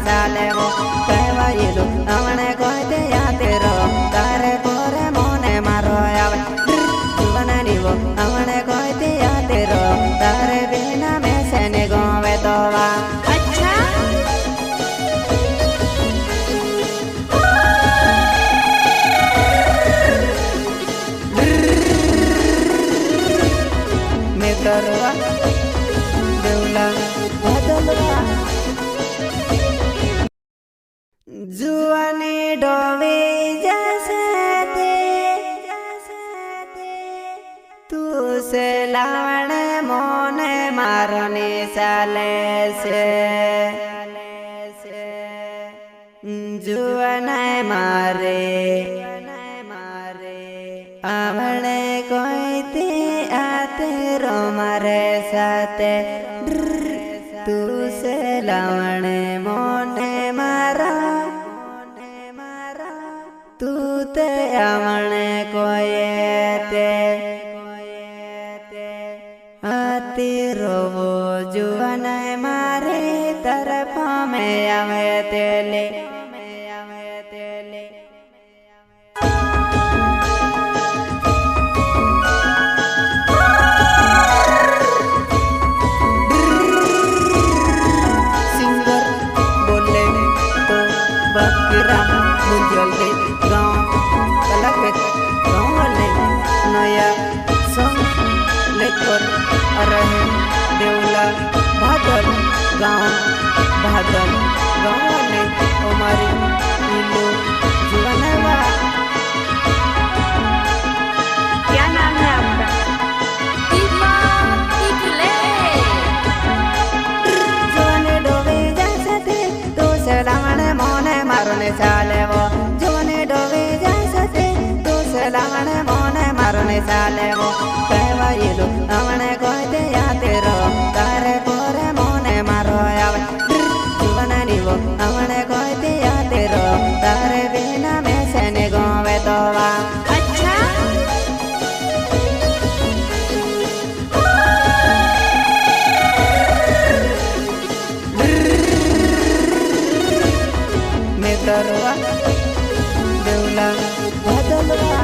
साले वो कहवाइलो हमने कहते याते रो तारे पोरे मोने मारो आवे जुवनानी वो हमने कहते याते रो तारे बिना में से ने गोवे तो वा अच्छा मित्रवा देवला बदलवा जुआनी डोवे जैसे थे तू से लावण मोने मारने साले से जुआने मारे आवणे कोई ते आते रो मारे साथे तू से लावण मोने मारा तू ते आवणे कोई ते आती रोवो जुआने मारे तरफ में आवे तेले मुंजल के गाँव कलाकृत गाँव वाले नया सॉन्ग लेकर रहे देवला भादल गाँव वाले हमारी इलो जुआनवा। क्या नाम है आपका? जुआने डोबे जैसे थे तो सलामण मोने मारने साले वो जुआने डोबे जैसे थे तो सलामण मोने मारने साले वो कहवाइलो हमने कहते याते रो तारे पोरे मोने मारो आवे जुआनानी वो हमने कहते याते रो तारे बिना में से ने गोवे तो वा अच्छा मित्रवा देवला बदलवा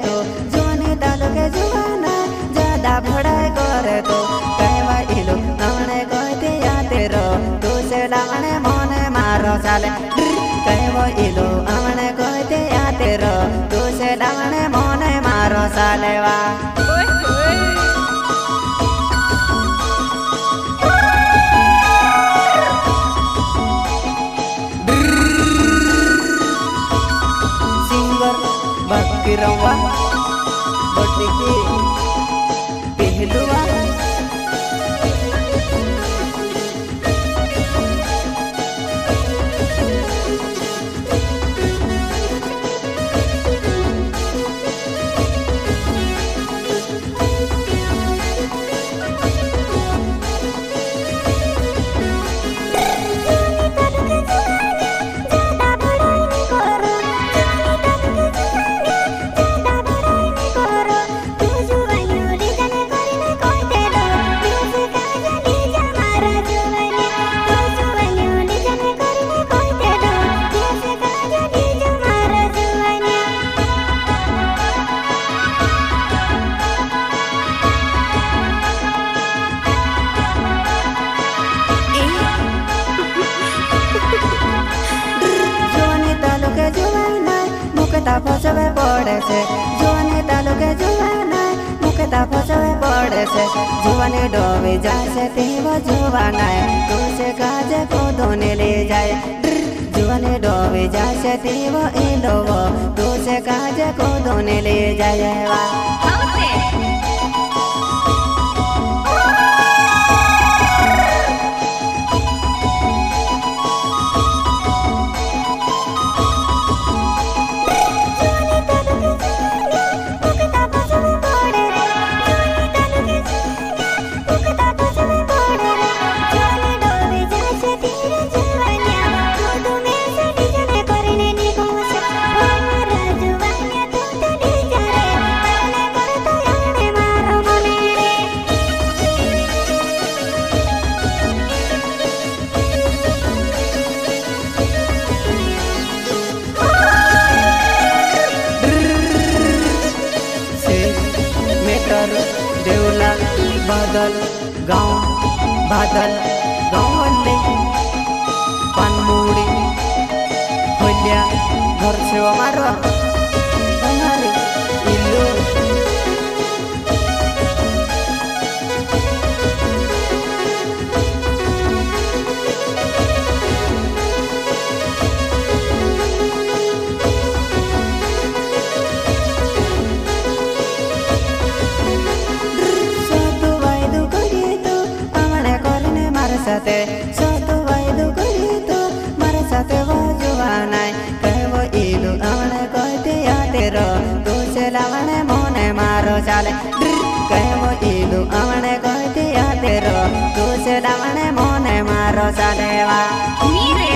तो जोने दालो के जुआना ज्यादा भड़ाई करे तो कहवाइलो हमने कहते याते रो तू से लावणे मोने मारो साले कहवाइलो हमने कहते याते रो तू से लावणे मोने मारो साले वा बकरवा बटकी पहलुआ मुकता फसवे पड़े से जुआने तालु के जुआना मुकता फसवे पड़े से जुआने डोबे जाए से तेवा जुआना है तुझसे काजे को धोने ले जाए जुवने डोबे जासे तेवो एलोवो तो से काज को दोने ले जाएवा हौसे देवला बादल गाँव बादल गाँव पानमुड़ी होलिया घर से हमारो हमारे इल्लू साथे सोतो वायदो करी तो मारे साथे वो जुवानाय कहवो इलू आमने कहते याते रो तू से लावने मोने मारो चाले कहवो इलू आमने कहते याते रो तू से लावने मोने मारो चाले वा नीरे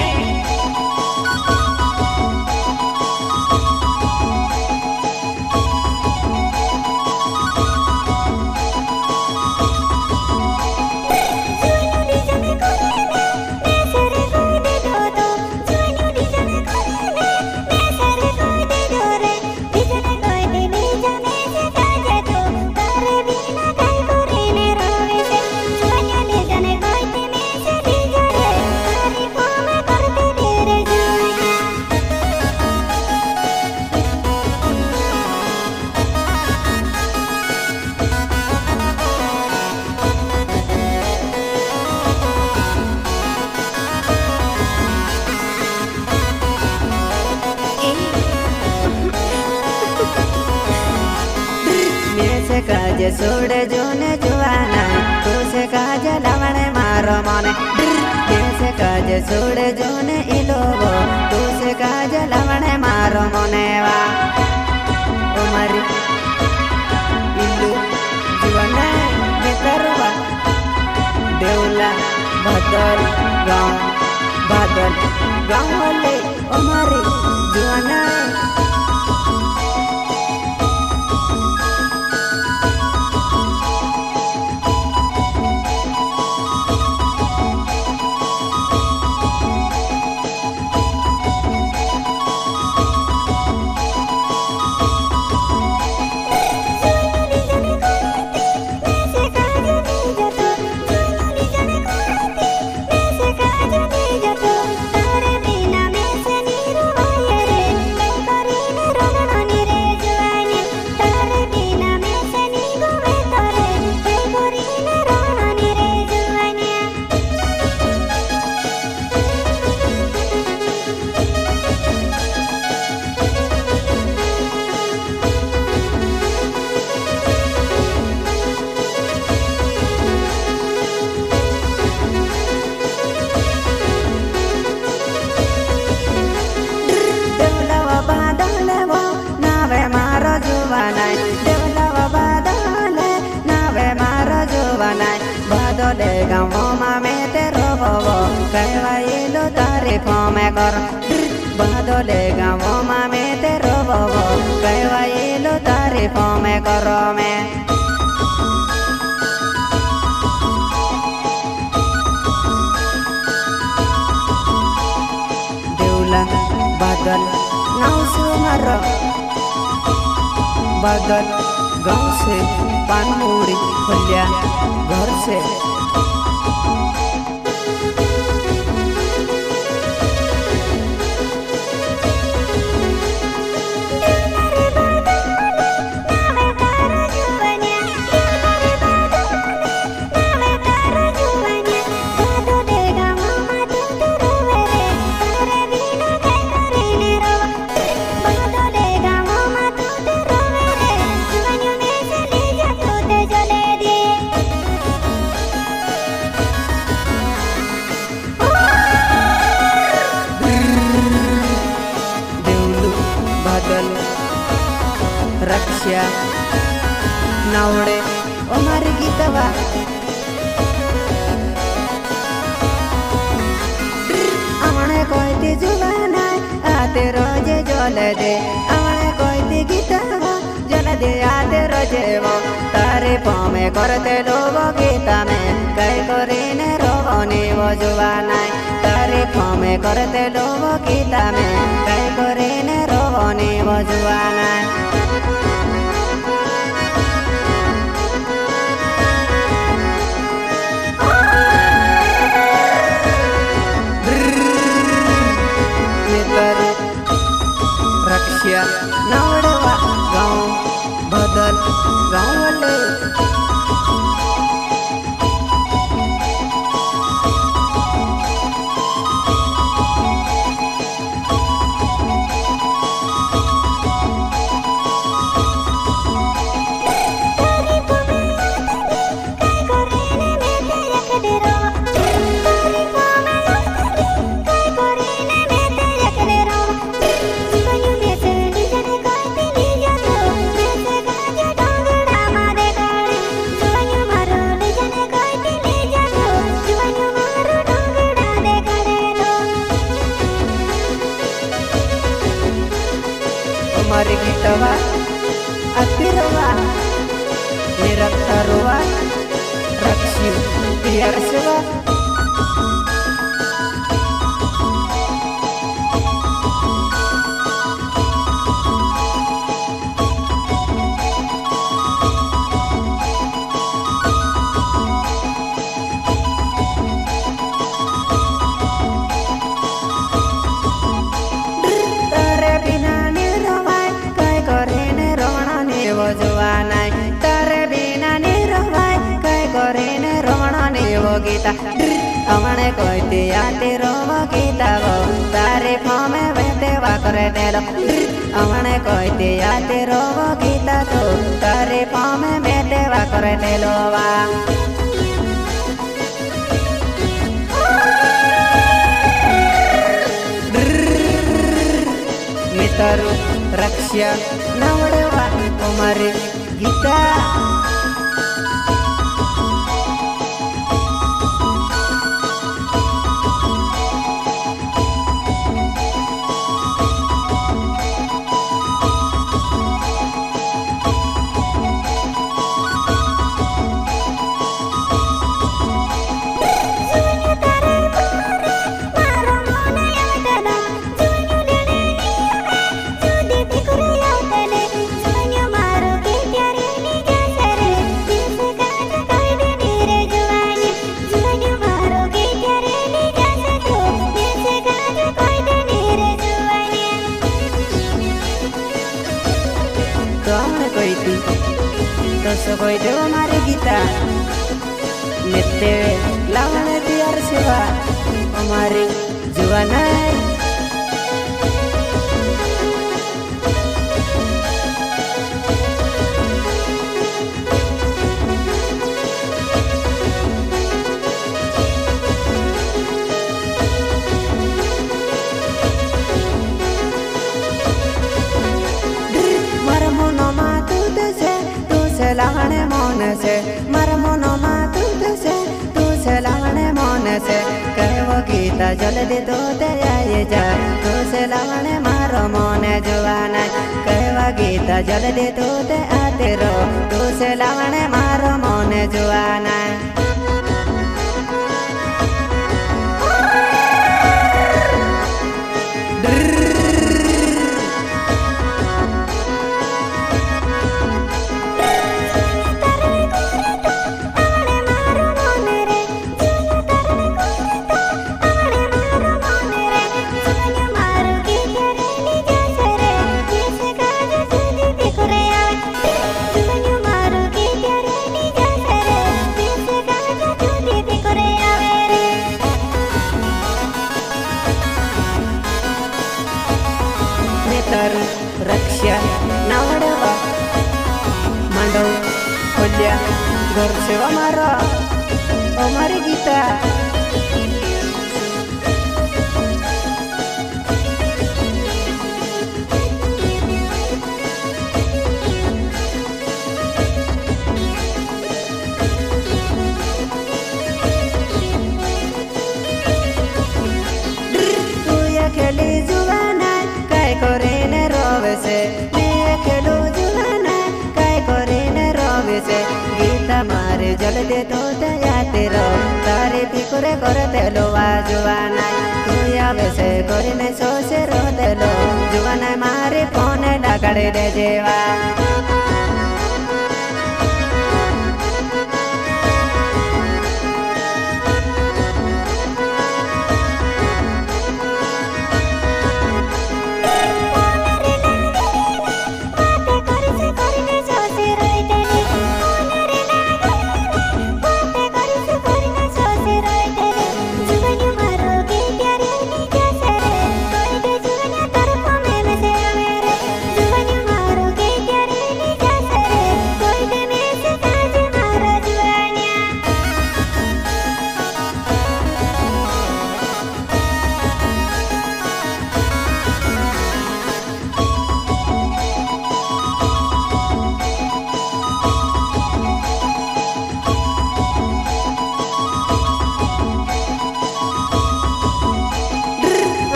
काजे सोड़े जोने जुआना तू से काजे लावने मारो मोने से काजे सोड़े जोने इलोगो तू से काजे लावने मारो मोने वा उमरी इल्लू जुआना बेतरवा देवला बादल गाँव ले उमरी जुआना बादले गाँव में तेरो बो कहवाइलो तारीफ में कर बादले गाँव में तेरो बो कहवाइलो तारीफ में करो में देवला बादल नाव सुमारो बादल गाँव से पानमुड़ी होलिया घर से रक्षा नावड़े અમારી ગીતવા આમણે કોઈથી જુવાના આતે રોજે જોલે દે આમણે કોઈથી ગીતવા જોલે દે આતે રોજે વો તારે પામે કરતે લોગો ગીતા में કઈ કરીને રોવાની વો જુવાના તારે પામે કરતે લોગો ગીતા में કઈ કરીને રોવાની વો જુવાના रक्षा नावड़वा गाँव बदल गाँव वाले हमारे गीतवा अतिरवा निरंतरवा रक्षी प्रियर्सवा गीता अमने कोई आते रोवा गीता वो तारे फामे वेते वा करे देलो अमने कोई आते रोवा गीता तो तारे फामे वेते वा करे देलो वा मितरु रक्षा नावड़वा उमरी गीता तो कोई देव हमारे गीता नित्य लावण दियार सेवा हमारी जुवाना लावणे मन से मर मनो मा तू से लावणे मन से कहवो गीता जल्दी तो ते आए जा तू से लावणे मारो मन जुवाना कहवा गीता जल्दी तो ते आते रो तू से लावणे मारो मन जुवाना रक्षा नावड़वा मांडव खोल्या घर सेवा मारा हमारी गीता रे गीत मारे जलदे तो दयाते रो तारे पिकुरे करते लो जुवाना तू आवे से कोरिने सोसे रो देलो जुवाना मारे फोन लगाड़े दे जेवा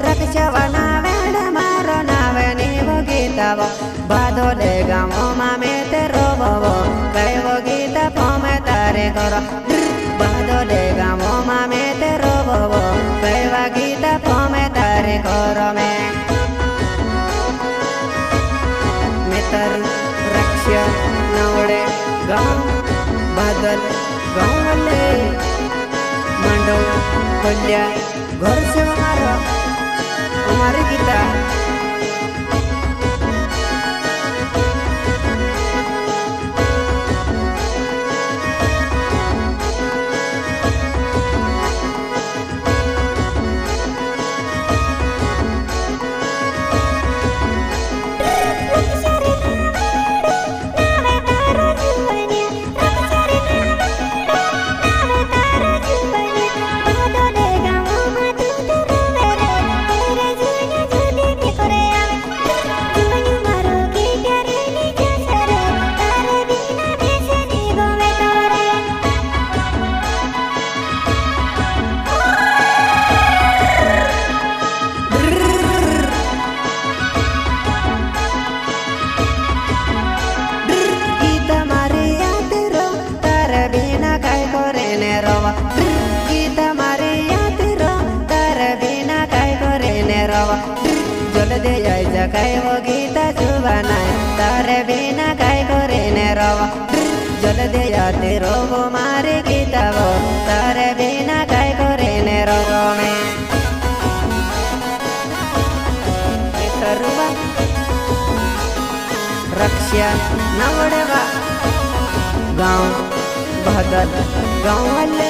रक्षवना वेड मारो नावे नीवो गीतावो बादोले गामो मामे ते रोबो कैवो गीता पोमे तारे करो बादोले गामो मामे ते रोबो कैवा गीता पोमे तारे करो में मितर रक्ष्य नवड़े गाँव बादल गाँव वाले मंडो कोल्या घर से हमारे गीता जलदे आइजा कैवो गीता जुबाना तारे बिना काय करे ने रवा जलदे आते रोवो मारे गीता वो तारे बिना काय करे ने रवा में तरुवा रक्षा नवड़वा गाँव बहदल गाँव वाले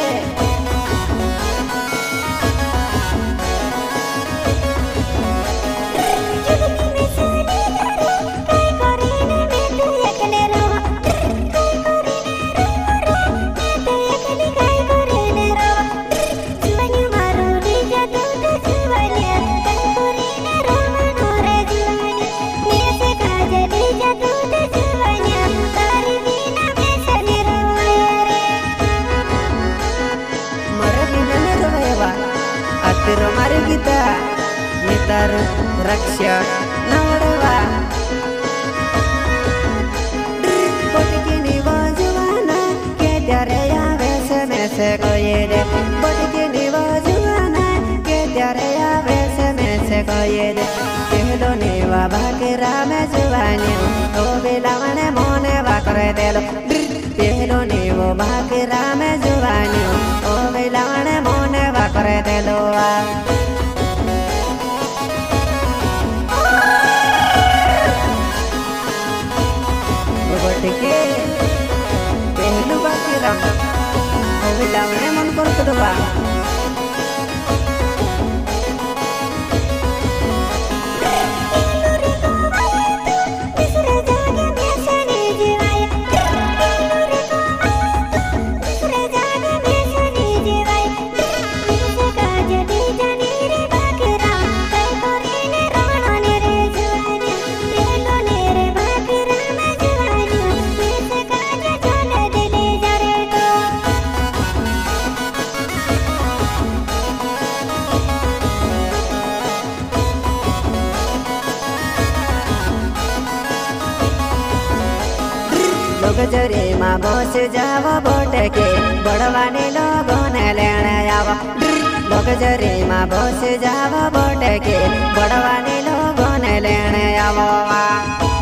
हमारे गीता मितर रक्षा नवड़वा बोटकी निवाजुवाना के त्यारे आवे से में से कोई दे बोटकी निवाजुवाना के त्यारे आवे से में से कोई दे कहलो निवा भाकेरा में जुवानी तो बिलावने मोने वाकरे देलो कहलो निवो भाकेरा में जुवानी तो बिलावने मोने वाकरे देलो के पहलू बाकी रम लावने मन करते बा लग्जरी में बस जाव बोटके बड़वानी लोगों ने लेने आवा लग्जरी में बस जाव बोटके बड़वानी लोगों ने लेने आवा।